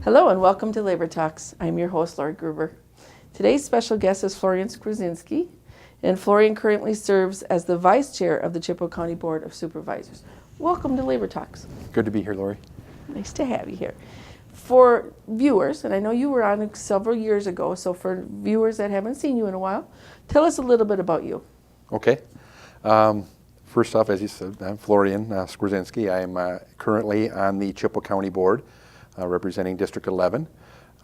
Hello and welcome to Labor Talks. I'm your host, Laurie Gruber. Today's special guest is Florian Skwierczynski, and Florian currently serves as the Vice Chair of the Chippewa County Board of Supervisors. Welcome to Labor Talks. Good to be here, Laurie. Nice to have you here. For viewers, and I know you were on several years ago, so for viewers that haven't seen you in a while, tell us a little bit about you. Okay. First off, as you said, I'm Florian Skwierczynski. I am currently on the Chippewa County Board representing District 11.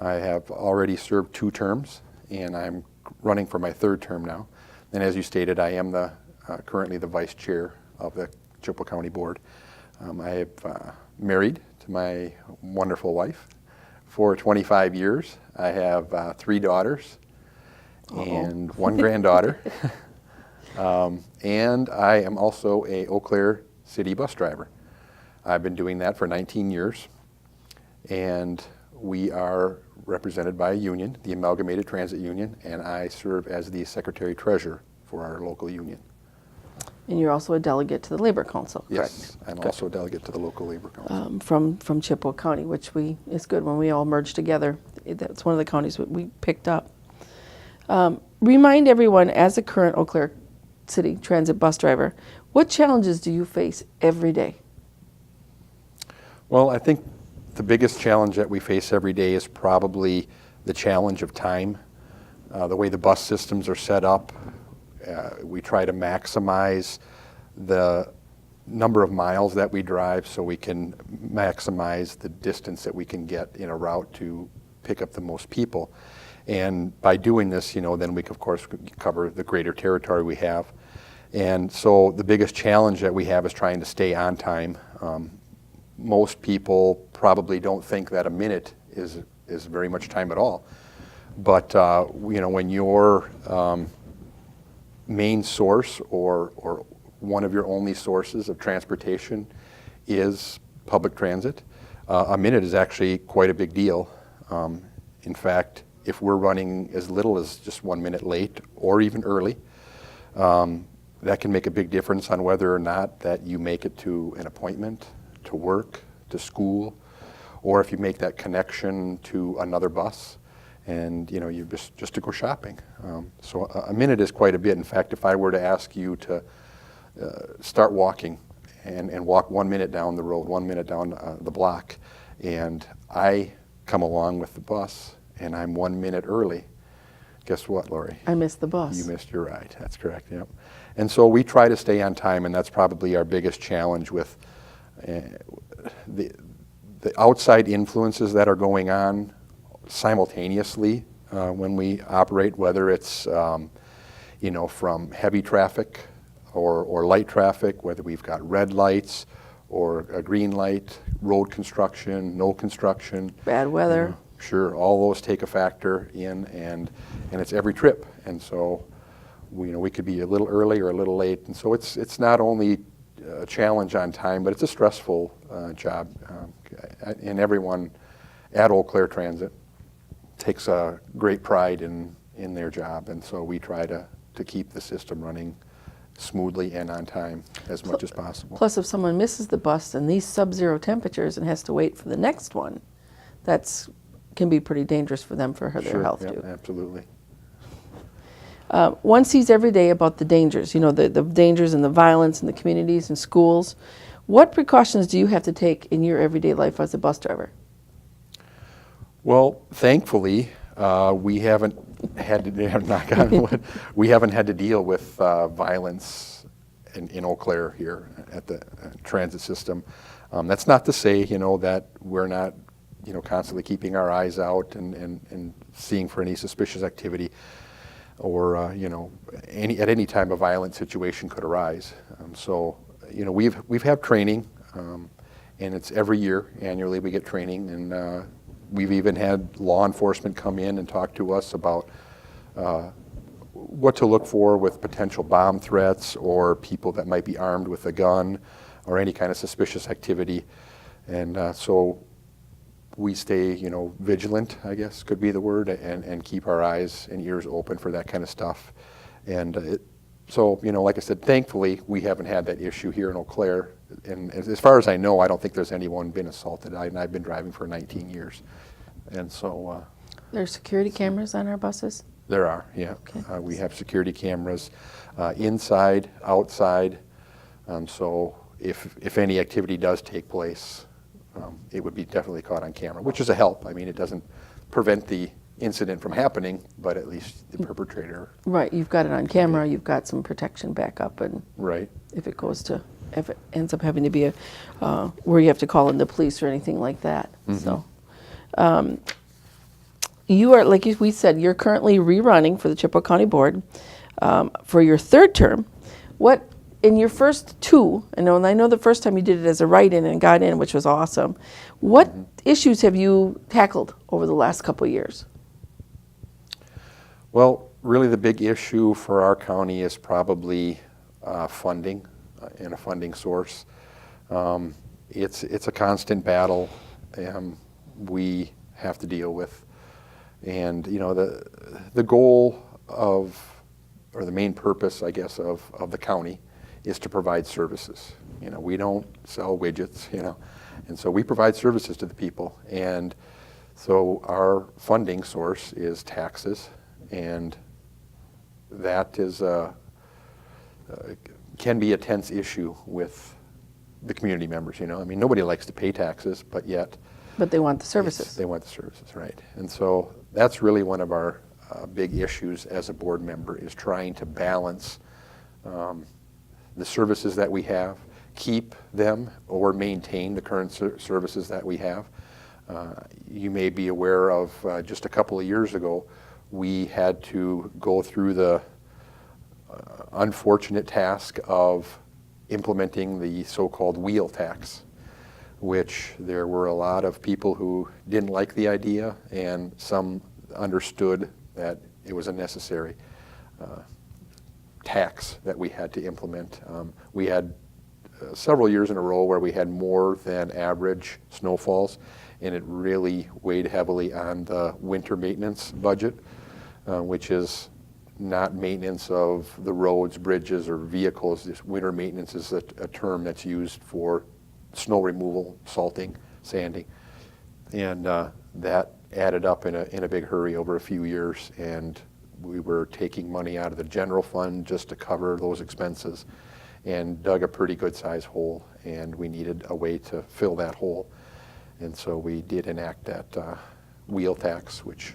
I have already served 2 terms, and I'm running for my 3rd term now. And as you stated, I am currently the Vice Chair of the Chippewa County Board. I have married to my wonderful wife for 25 years. I have 3 daughters and 1 granddaughter. And I am also a Eau Claire city bus driver. I've been doing that for 19 years, and we are represented by a union, the Amalgamated Transit Union, and I serve as the Secretary-Treasurer for our local union. And you're also a delegate to the Labor Council, correct? Yes, I'm also a delegate to the local Labor Council. From Chippewa County, which is good when we all merge together. That's one of the counties we picked up. Remind everyone, as a current Eau Claire City transit bus driver, what challenges do you face every day? Well, I think the biggest challenge that we face every day is probably the challenge of time. The way the bus systems are set up, we try to maximize the number of miles that we drive so we can maximize the distance that we can get in a route to pick up the most people. And by doing this, then we, of course, cover the greater territory we have. And so the biggest challenge that we have is trying to stay on time. Most people probably don't think that a minute is very much time at all. But when your main source or one of your only sources of transportation is public transit, a minute is actually quite a big deal. In fact, if we're running as little as just 1 minute late or even early, that can make a big difference on whether or not that you make it to an appointment, to work, to school, or if you make that connection to another bus and you just to go shopping. So a minute is quite a bit. In fact, if I were to ask you to start walking and walk 1 minute down the road, 1 minute down the block, and I come along with the bus and I'm 1 minute early, guess what, Laurie? I missed the bus. You missed your ride. That's correct, yep. And so we try to stay on time, and that's probably our biggest challenge with the outside influences that are going on simultaneously when we operate, whether it's from heavy traffic or light traffic, whether we've got red lights or a green light, road construction, no construction. Bad weather. Sure, all those take a factor in, and it's every trip. And so we could be a little early or a little late, and so it's not only a challenge on time, but it's a stressful job. And everyone at Eau Claire Transit takes a great pride in their job, and so we try to keep the system running smoothly and on time as much as possible. Plus, if someone misses the bus in these sub-zero temperatures and has to wait for the next one, can be pretty dangerous for them, for their health too. Absolutely. One sees every day about the dangers, the dangers and the violence in the communities and schools. What precautions do you have to take in your everyday life as a bus driver? Well, thankfully, we haven't had to, knock on wood, we haven't had to deal with violence in Eau Claire here at the transit system. That's not to say, that we're not, constantly keeping our eyes out and seeing for any suspicious activity, or at any time a violent situation could arise. So we've had training, and it's every year. Annually we get training, and we've even had law enforcement come in and talk to us about what to look for with potential bomb threats or people that might be armed with a gun or any kind of suspicious activity. And so we stay, vigilant, I guess could be the word, and keep our eyes and ears open for that kind of stuff. And so, like I said, thankfully, we haven't had that issue here in Eau Claire. And as far as I know, I don't think there's anyone been assaulted. I've been driving for 19 years. And so There's security cameras on our buses? there are, yeah. Okay. We have security cameras inside, outside. So if any activity does take place, it would be definitely caught on camera, which is a help. I mean, it doesn't prevent the incident from happening, but at least the perpetrator. Right, you've got it on camera, you've got some protection backup, and Right. if it ends up having to be where you have to call in the police or anything like that. So, you are, like we said, you're currently rerunning for the Chippewa County Board for your third term. What, in your first two, and I know the first time you did it as a write-in and got in, which was awesome, what issues have you tackled over the last couple of years? Well, really the big issue for our county is probably funding and a funding source. It's a constant battle we have to deal with. And the goal of, or the main purpose, I guess, of the county is to provide services. We don't sell widgets, and so we provide services to the people. And so our funding source is taxes, and that is can be a tense issue with the community members. I mean, nobody likes to pay taxes, but yet. But they want the services. They want the services, right? And so that's really one of our big issues as a board member, is trying to balance the services that we have, keep them or maintain the current services that we have. You may be aware of just a couple of years ago, we had to go through the unfortunate task of implementing the so-called wheel tax, which there were a lot of people who didn't like the idea, and some understood that it was a necessary tax that we had to implement. We had several years in a row where we had more than average snowfalls, and it really weighed heavily on the winter maintenance budget, which is not maintenance of the roads, bridges, or vehicles. This winter maintenance is a term that's used for snow removal, salting, sanding, and that added up in a big hurry over a few years, and we were taking money out of the general fund just to cover those expenses, and dug a pretty good size hole, and we needed a way to fill that hole. And so we did enact that wheel tax, which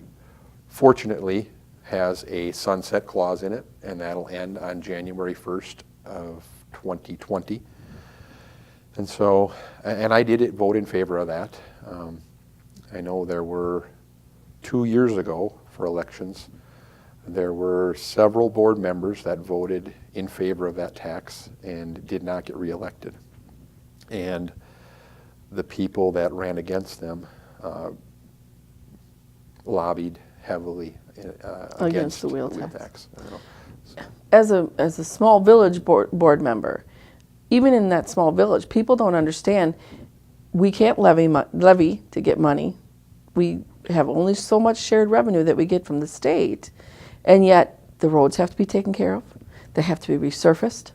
fortunately has a sunset clause in it, and that'll end on January 1st of 2020. And so, and I did vote in favor of that. I know there were 2 years ago for elections, there were several board members that voted in favor of that tax and did not get reelected. And the people that ran against them lobbied heavily against the wheel tax. tax. So. As a small village board member, even in that small village, people don't understand we can't levy to get money. We have only so much shared revenue that we get from the state, and yet the roads have to be taken care of. They have to be resurfaced.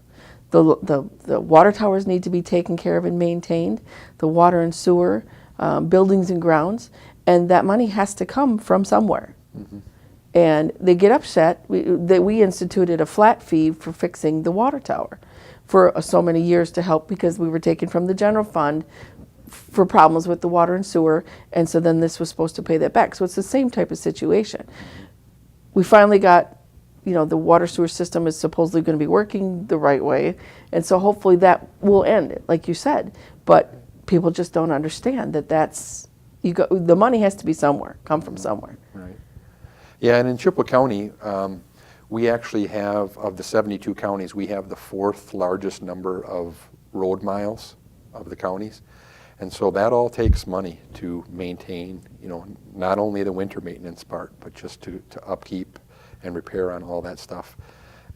The water towers need to be taken care of and maintained. The water and sewer, buildings and grounds, and that money has to come from somewhere. Mm-hmm. And they get upset that we instituted a flat fee for fixing the water tower for so many years to help, because we were taken from the general fund for problems with the water and sewer, and so then this was supposed to pay that back. So it's the same type of situation. We finally got, the water sewer system is supposedly going to be working the right way, and so hopefully that will end, like you said. But people just don't understand that the money has to be somewhere, come from somewhere. Right. Yeah, and in Chippewa County, we actually have, of the 72 counties, we have the 4th largest number of road miles of the counties. And so that all takes money to maintain, not only the winter maintenance part, but just to upkeep and repair on all that stuff.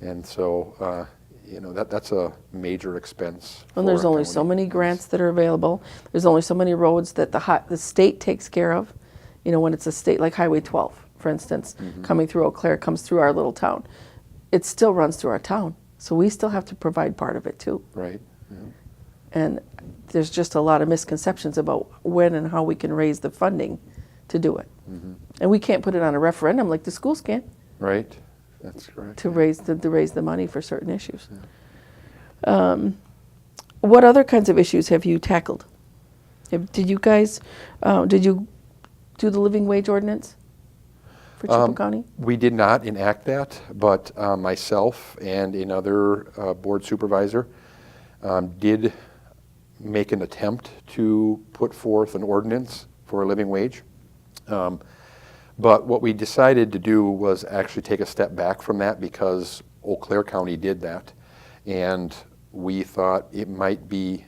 And so, that's a major expense. And there's only so many grants that are available. There's only so many roads that the state takes care of. When it's a state like Highway 12, for instance, coming through Eau Claire, comes through our little town. It still runs through our town, so we still have to provide part of it too. Right. Yeah. And there's just a lot of misconceptions about when and how we can raise the funding to do it. And we can't put it on a referendum like the schools can Right? That's correct. to raise the money for certain issues. What other kinds of issues have you tackled? Did you guys, did you do the living wage ordinance for Chippewa County? We did not enact that, but myself and another board supervisor did make an attempt to put forth an ordinance for a living wage. But what we decided to do was actually take a step back from that because Eau Claire County did that. And we thought it might be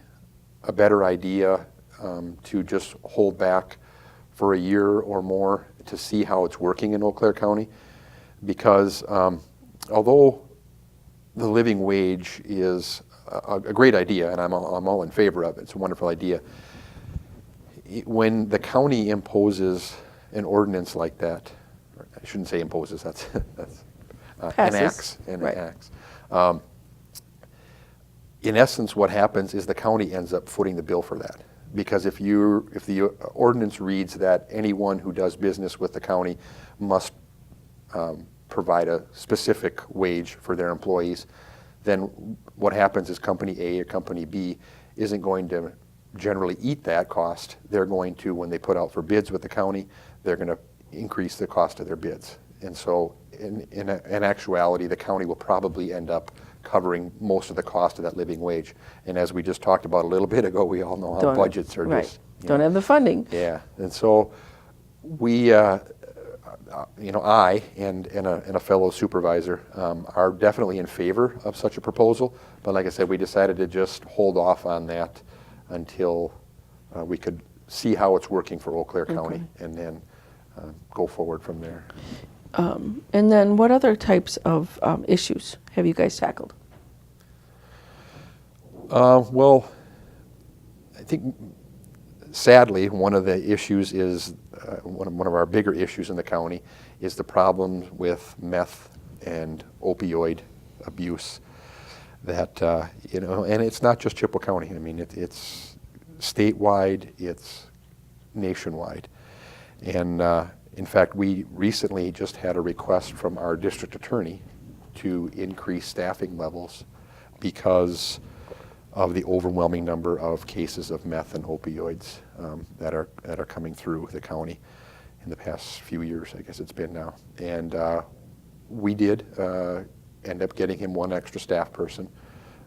a better idea to just hold back for a year or more to see how it's working in Eau Claire County. Because although the living wage is a great idea, and I'm all in favor of it, it's a wonderful idea, when the county imposes an ordinance like that, or I shouldn't say imposes, that's enacts. In essence, what happens is the county ends up footing the bill for that. Because if the ordinance reads that anyone who does business with the county must provide a specific wage for their employees, then what happens is Company A or Company B isn't going to generally eat that cost. They're going to, when they put out for bids with the county, they're going to increase the cost of their bids. And so in actuality, the county will probably end up covering most of the cost of that living wage. And as we just talked about a little bit ago, we all know how budgets are just... Don't have the funding. Yeah, and so we, I and a fellow supervisor are definitely in favor of such a proposal. But like I said, we decided to just hold off on that until we could see how it's working for Eau Claire County, and then go forward from there. And then what other types of issues have you guys tackled? Well, I think sadly one of the issues is, one of our bigger issues in the county is the problem with meth and opioid abuse. That, and it's not just Chippewa County. I mean, it's statewide, it's nationwide. And in fact, we recently just had a request from our district attorney to increase staffing levels because of the overwhelming number of cases of meth and opioids that are coming through the county in the past few years, I guess it's been now. And we did end up getting him one extra staff person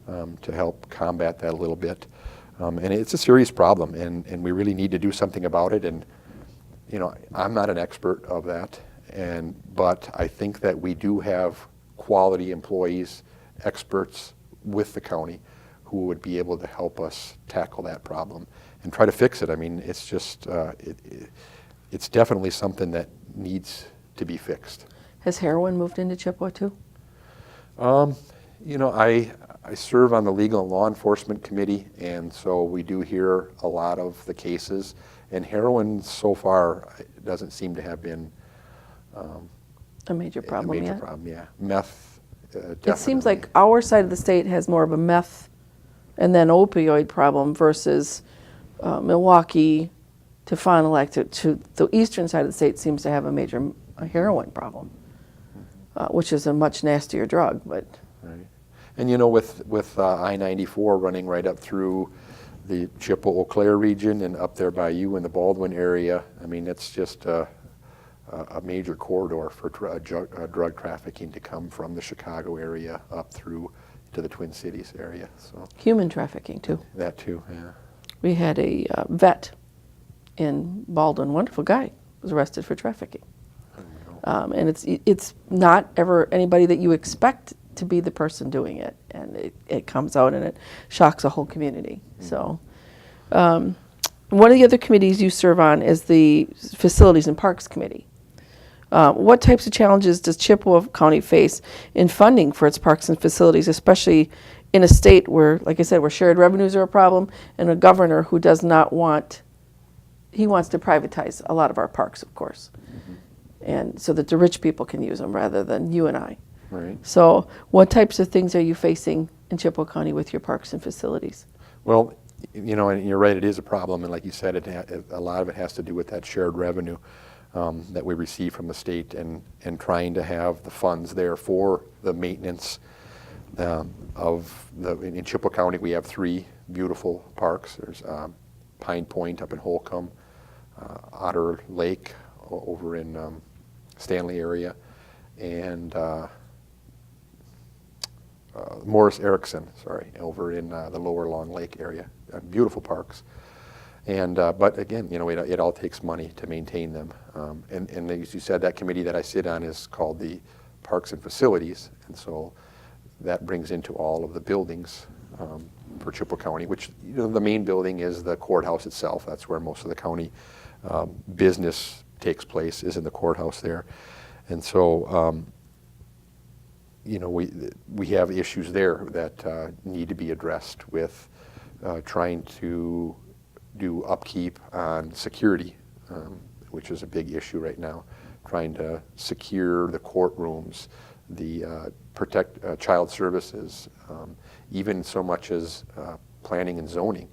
to help combat that a little bit. And it's a serious problem, and we really need to do something about it. And I'm not an expert of that, but I think that we do have quality employees, experts with the county who would be able to help us tackle that problem and try to fix it. I mean, it's just, it's definitely something that needs to be fixed. Has heroin moved into Chippewa too? I serve on the Legal and Law Enforcement Committee, and so we do hear a lot of the cases. And heroin so far doesn't seem to have been a major problem yet? A major problem, yeah. Meth, definitely. It seems like our side of the state has more of a meth and then opioid problem versus Milwaukee to Fond du Lac to the eastern side of the state seems to have a major heroin problem, which is a much nastier drug. But right. And with I-94 running right up through the Chippewa-Eau Claire region and up there by you in the Baldwin area, I mean, it's just a major corridor for drug trafficking to come from the Chicago area up through to the Twin Cities area. So human trafficking too. That too, yeah. We had a vet in Baldwin, wonderful guy, was arrested for trafficking. And it's not ever anybody that you expect to be the person doing it, and it comes out and it shocks a whole community. Mm-hmm. So one of the other committees you serve on is the Facilities and Parks Committee. What types of challenges does Chippewa County face in funding for its parks and facilities, especially in a state where, like I said, where shared revenues are a problem, and a governor who does not want, he wants to privatize a lot of our parks, of course, mm-hmm. and so that the rich people can use them rather than you and I. Right. So what types of things are you facing in Chippewa County with your parks and facilities? Well, You know, and you're right, it is a problem, and like you said, a lot of it has to do with that shared revenue that we receive from the state, and trying to have the funds there for the maintenance of in Chippewa County. We have 3 beautiful parks. There's Pine Point up in Holcomb, Otter Lake over in Stanley area, and Morris Erickson, over in the Lower Long Lake area. Beautiful parks, and but again, you know, it all takes money to maintain them. And as you said, that committee that I sit on is called the Parks and Facilities, and so that brings into all of the buildings for Chippewa County, which, you know, the main building is the courthouse itself. That's where most of the county business takes place, is in the courthouse there, and so. You know, we have issues there that need to be addressed with trying to do upkeep on security, which is a big issue right now. Trying to secure the courtrooms, protect child services, even so much as planning and zoning.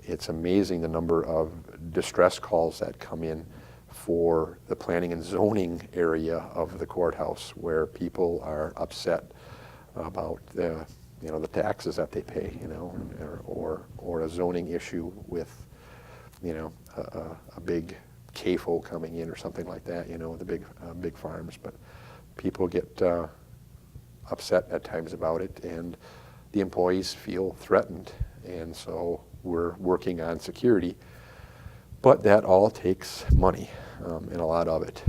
It's amazing the number of distress calls that come in for the planning and zoning area of the courthouse, where people are upset about the taxes that they pay, you know, or a zoning issue with, you know, a big CAFO coming in or something like that, you know, the big farms. But people get upset at times about it, and the employees feel threatened, and so we're working on security. But that all takes money, and a lot of it.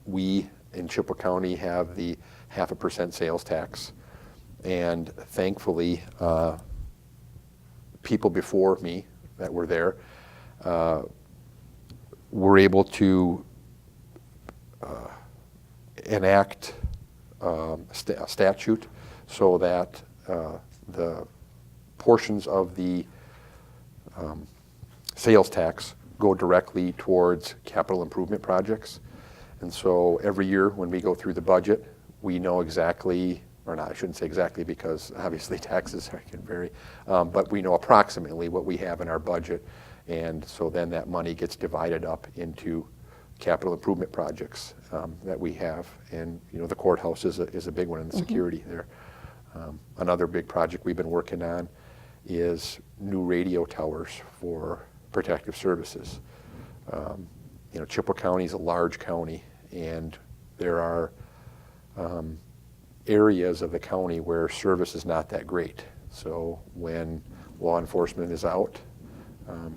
We in Chippewa County have the 0.5% sales tax, and thankfully, people before me that were there were able to enact a statute so that the portions of the sales tax go directly towards capital improvement projects. And so every year when we go through the budget, we know exactly, or not, I shouldn't say exactly, because obviously taxes can vary, but we know approximately what we have in our budget. And so then that money gets divided up into capital improvement projects that we have. And, you know, the courthouse is a big one in the security there. Another big project we've been working on is new radio towers for protective services. You know, Chippewa County is a large county, and there are areas of the county where service is not that great. So when law enforcement is out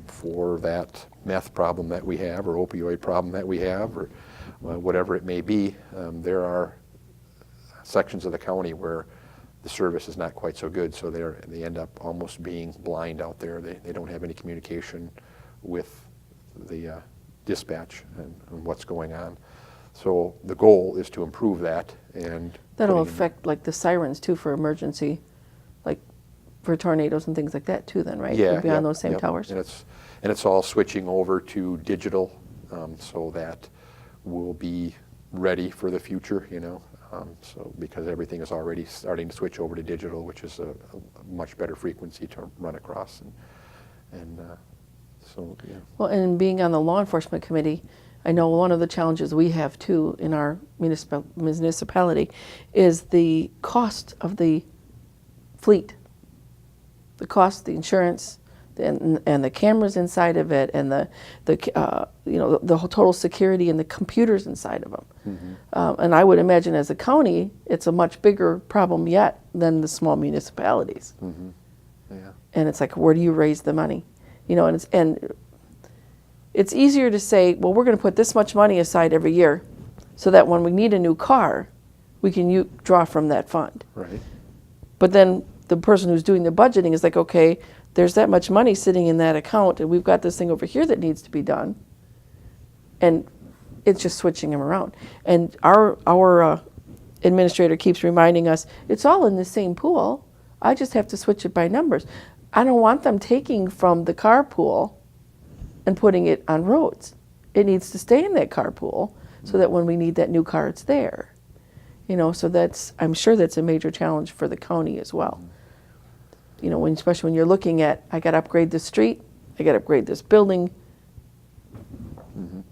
for that meth problem that we have, or opioid problem that we have, or whatever it may be, there are sections of the county where the service is not quite so good, so they end up almost being blind out there. They don't have any communication with the dispatch and what's going on. So the goal is to improve that, and that'll affect like the sirens too for emergency, like for tornadoes and things like that too. Then, right? Yeah, We'll be on those same towers. And it's all switching over to digital, so that we'll be ready for the future. You know. So because everything is already starting to switch over to digital, which is a much better frequency to run across, and so yeah. Well, and being on the law enforcement committee, I know one of the challenges we have too in our municipality is the cost of the fleet, the cost, the insurance, and the cameras inside of it, and the whole total security and the computers inside of them. Mm-hmm. And I would imagine as a county, it's a much bigger problem yet than the small municipalities. Mm-hmm. Yeah. And it's like, where do you raise the money? You know, and it's easier to say, well, we're going to put this much money aside every year, so that when we need a new car, we can draw from that fund. Right. But then the person who's doing the budgeting is like, okay, there's that much money sitting in that account, and we've got this thing over here that needs to be done. And it's just switching them around. And our administrator keeps reminding us, it's all in the same pool. I just have to switch it by numbers. I don't want them taking from the car pool and putting it on roads. It needs to stay in that car pool so that when we need that new car, it's there. You know, so I'm sure that's a major challenge for the county as well. you know, especially when you're looking at, I got to upgrade this street, I got to upgrade this building.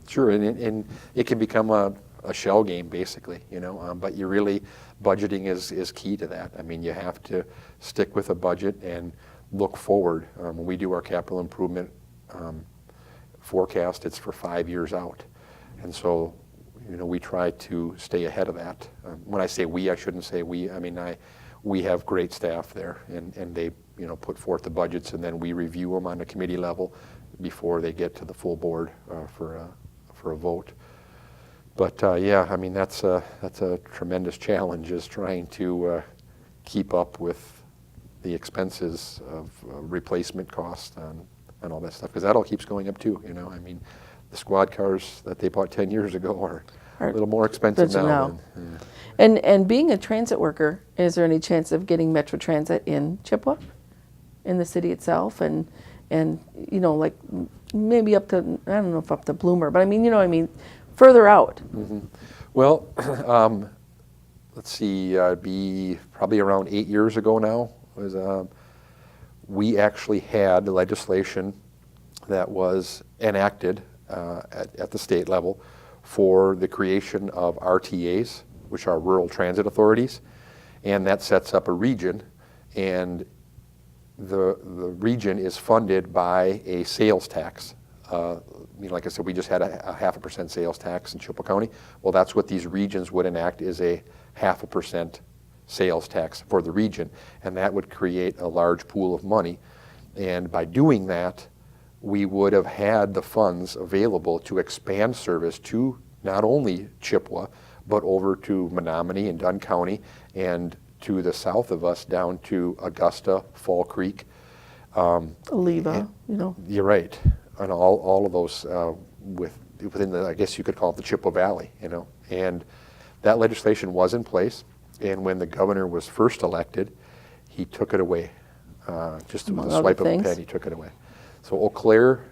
Sure, and it can become a shell game, basically, you know, but you really, budgeting is key to that. I mean, you have to stick with a budget and look forward. When we do our capital improvement forecast, it's for 5 years out. And so, you know, we try to stay ahead of that. When I say we, I shouldn't say we. I mean, we have great staff there, and they, you know, put forth the budgets, and then we review them on a committee level before they get to the full board for a vote. But yeah, I mean, that's a tremendous challenge, is trying to keep up with the expenses of replacement costs and all that stuff, because that all keeps going up too, you know. I mean, the squad cars that they bought 10 years ago are a little more expensive now. And being a transit worker, is there any chance of getting Metro Transit in Chippewa, in the city itself, and you know, like maybe up to, I don't know if up to Bloomer, but I mean, you know what I mean, further out? Well, let's see, it'd be probably around 8 years ago now, we actually had legislation that was enacted at the state level for the creation of RTAs, which are Rural Transit Authorities, and that sets up a region, and the region is funded by a sales tax. I mean, like I said, we just had a 0.5% sales tax in Chippewa County. Well, that's what these regions would enact, is a 0.5% sales tax for the region, and that would create a large pool of money. And by doing that, we would have had the funds available to expand service to not only Chippewa, but over to Menominee and Dunn County, and to the south of us down to Augusta, Fall Creek. Oliva, you know. You're right. And all of those within the, I guess you could call it the Chippewa Valley, you know. And that legislation was in place, and when the governor was first elected, he took it away. Just with a swipe of a pen, he took it away. So Eau Claire,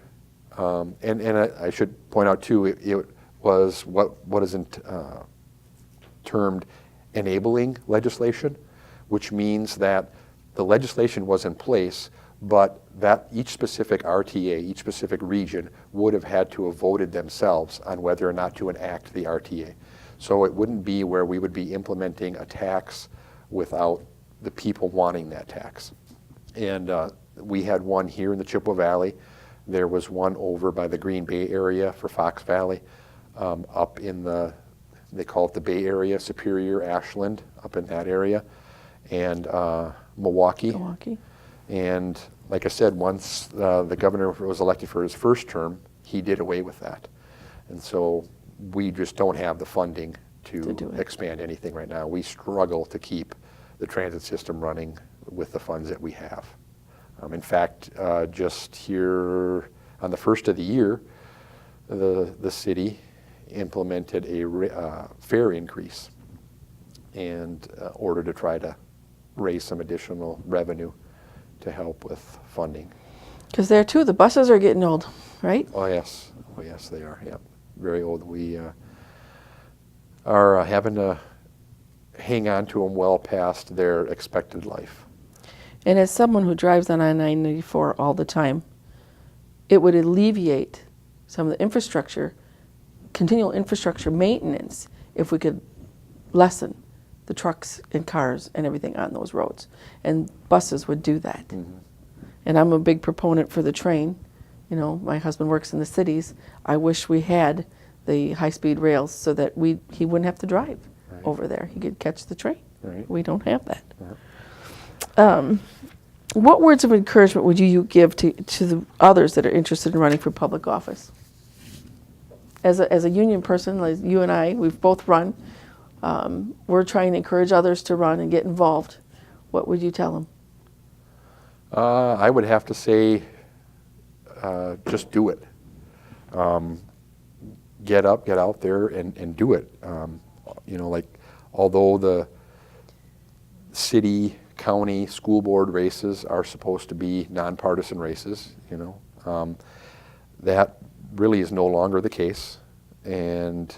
and I should point out too, it was what is termed enabling legislation, which means that the legislation was in place, but that each specific RTA, each specific region, would have had to have voted themselves on whether or not to enact the RTA. So it wouldn't be where we would be implementing a tax without the people wanting that tax. And we had one here in the Chippewa Valley. There was one over by the Green Bay area for Fox Valley, up in the, they call it the Bay Area, Superior, Ashland, up in that area, and Milwaukee. And like I said, once the governor was elected for his first term, he did away with that. And so we just don't have the funding to expand anything right now. We struggle to keep the transit system running with the funds that we have. In fact, just here on the first of the year, the city implemented a fare increase in order to try to raise some additional revenue to help with funding. Because there too, the buses are getting old, right? Oh yes, they are. Yep, very old. We are having to hang on to them well past their expected life. And as someone who drives on I-94 all the time, it would alleviate some of the infrastructure, continual infrastructure maintenance, if we could lessen the trucks and cars and everything on those roads. And buses would do that. And I'm a big proponent for the train. You know, my husband works in the cities. I wish we had the high-speed rails so that he wouldn't have to drive over there. He could catch the train. We don't have that. What words of encouragement would you give to the others that are interested in running for public office? As a union person, like you and I, we've both run. We're trying to encourage others to run and get involved. What would you tell them? I would have to say, just do it. Get out there and do it. You know, like, although the city, county, school board races are supposed to be nonpartisan races, you know, that really is no longer the case. And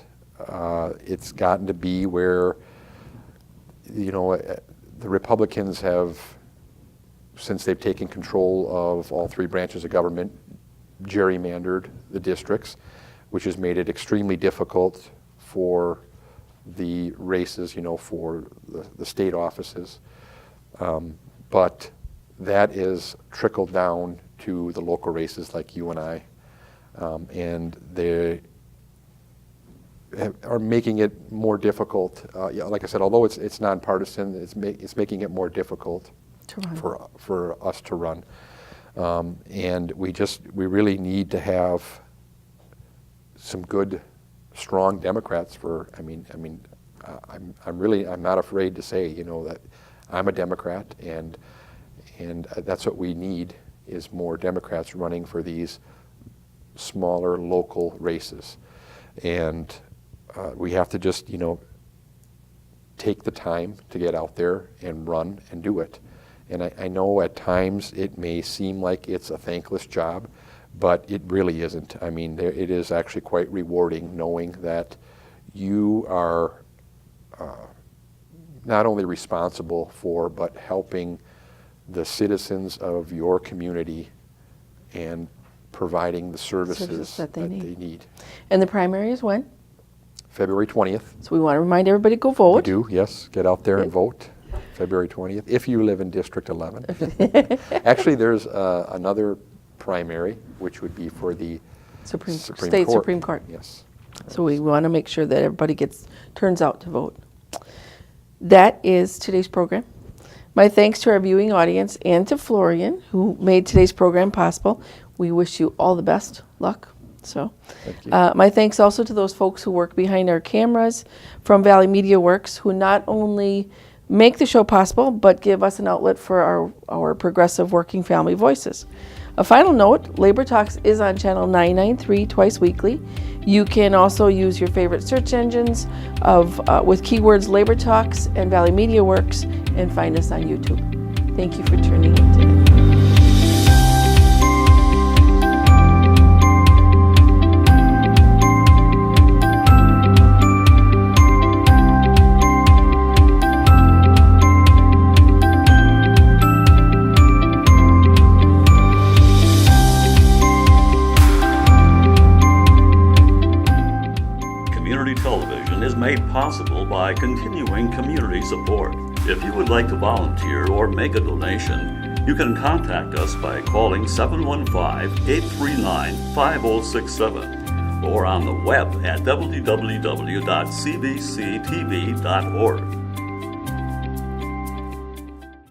it's gotten to be where, you know, the Republicans have since they've taken control of all three branches of government, gerrymandered the districts, which has made it extremely difficult for the races, for the state offices. But that is trickled down to the local races like you and I. And they are making it more difficult. Like I said, although it's nonpartisan, it's making it more difficult To run. for us to run. And we really need to have some good, strong Democrats I'm not afraid to say, that I'm a Democrat, and that's what we need, is more Democrats running for these smaller local races. And we have to just, take the time to get out there and run and do it. And I know at times it may seem like it's a thankless job, but it really isn't. It is actually quite rewarding knowing that you are not only responsible for, but helping the citizens of your community and providing the services that they need. And the primary is when? February 20th. So we want to remind everybody to go vote. We do, yes. Get out there and vote. February 20th, if you live in District 11. Actually, there's another primary, which would be for the State Supreme Court. Yes. So we want to make sure that everybody turns out to vote. That is today's program. My thanks to our viewing audience and to Florian, who made today's program possible. We wish you all the best luck. So, Thank you. my thanks also to those folks who work behind our cameras from Valley Media Works, who not only make the show possible, but give us an outlet for our progressive working family voices. A final note, Labor Talks is on channel 993 twice weekly. You can also use your favorite search engines with keywords Labor Talks and Valley Media Works and find us on YouTube. Thank you for tuning in today. Television is made possible by continuing community support. If you would like to volunteer or make a donation, you can contact us by calling 715-839-5067 or on the web at www.cbctv.org.